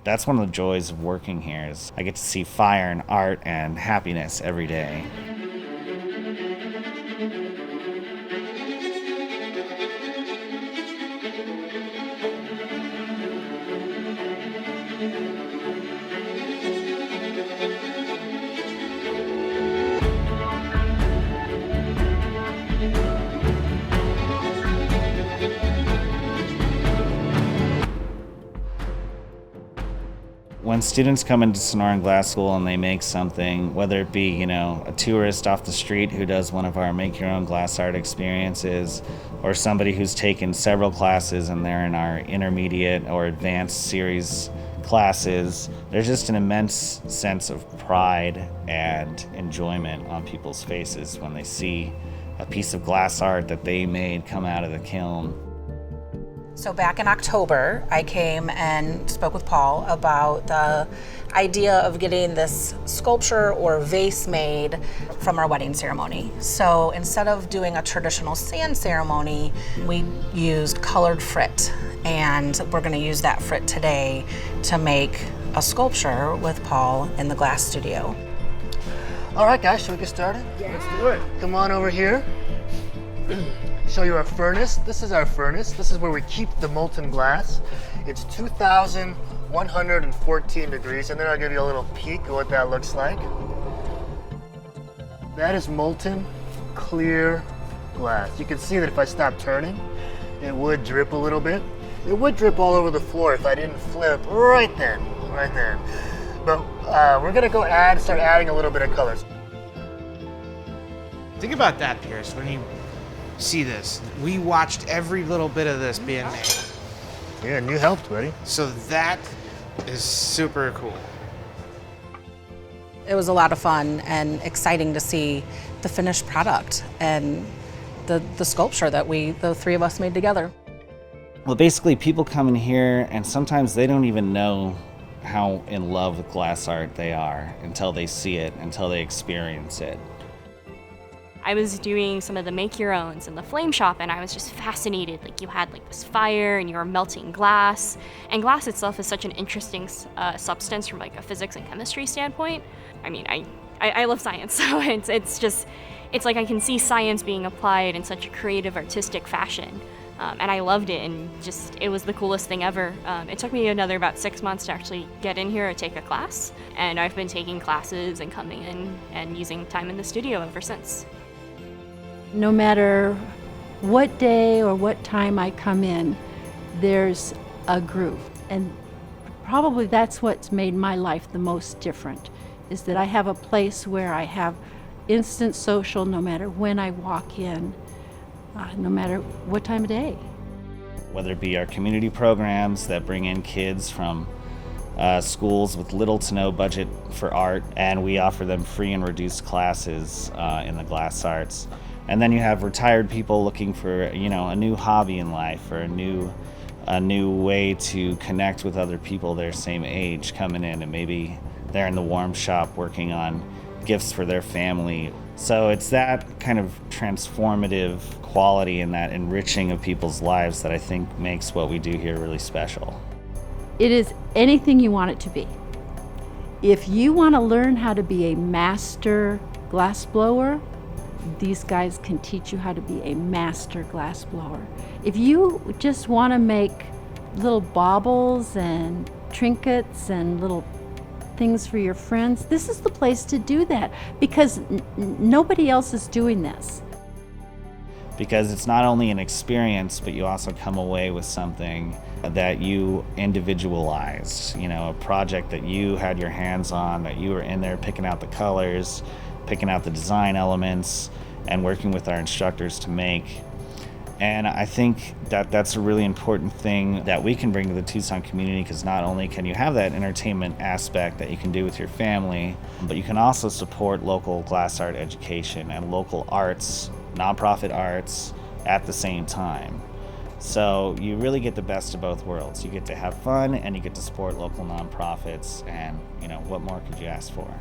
That's one of the joys of working here is I get to see fire and art and happiness every day. When students come into Sonoran Glass School and they make something, whether it be, a tourist off the street who does one of our make your own glass art experiences, or somebody who's taken several classes and they're in our intermediate or advanced series classes, there's just an immense sense of pride and enjoyment on people's faces when they see a piece of glass art that they made come out of the kiln. So back in October, I came and spoke with Paul about the idea of getting this sculpture or vase made from our wedding ceremony. So instead of doing a traditional sand ceremony, we used colored frit, and we're going to use that frit today to make a sculpture with Paul in the glass studio. All right, guys, should we get started? Yeah. Let's do it. Come on over here. Show you our furnace. This is our furnace. This is where we keep the molten glass. It's 2,114 degrees, and then I'll give you a little peek of what that looks like. That is molten, clear glass. You can see that if I stop turning, it would drip a little bit. It would drip all over the floor if I didn't flip right then. But we're gonna go start adding a little bit of colors. Think about that, Pierce, when you see this. We watched every little bit of this being made. Yeah, and you helped, buddy. So that is super cool. It was a lot of fun and exciting to see the finished product and the sculpture that the three of us made together. Well, basically, people come in here and sometimes they don't even know how in love with glass art they are until they see it, until they experience it. I was doing some of the make your owns in the flame shop, and I was just fascinated. Like, you had this fire and you were melting glass, and glass itself is such an interesting substance from a physics and chemistry standpoint. I mean, I love science, so it's like I can see science being applied in such a creative, artistic fashion. And I loved it, and it was the coolest thing ever. It took me about 6 months to actually get in here to take a class, and I've been taking classes and coming in and using time in the studio ever since. No matter what day or what time I come in, there's a groove. And probably that's what's made my life the most different, is that I have a place where I have instant social no matter when I walk in, no matter what time of day. Whether it be our community programs that bring in kids from schools with little to no budget for art, and we offer them free and reduced classes in the glass arts. And then you have retired people looking for, a new hobby in life or a new way to connect with other people their same age coming in, and maybe they're in the warm shop working on gifts for their family. So it's that kind of transformative quality and that enriching of people's lives that I think makes what we do here really special. It is anything you want it to be. If you want to learn how to be a master glass blower, these guys can teach you how to be a master glass blower. If you just want to make little baubles and trinkets and little things for your friends, this is the place to do that, because nobody else is doing this. Because it's not only an experience, but you also come away with something that you individualized, a project that you had your hands on, that you were in there picking out the colors, picking out the design elements, and working with our instructors to make. And I think that that's a really important thing that we can bring to the Tucson community, because not only can you have that entertainment aspect that you can do with your family, but you can also support local glass art education and local arts, nonprofit arts, at the same time. So you really get the best of both worlds. You get to have fun and you get to support local nonprofits, and what more could you ask for?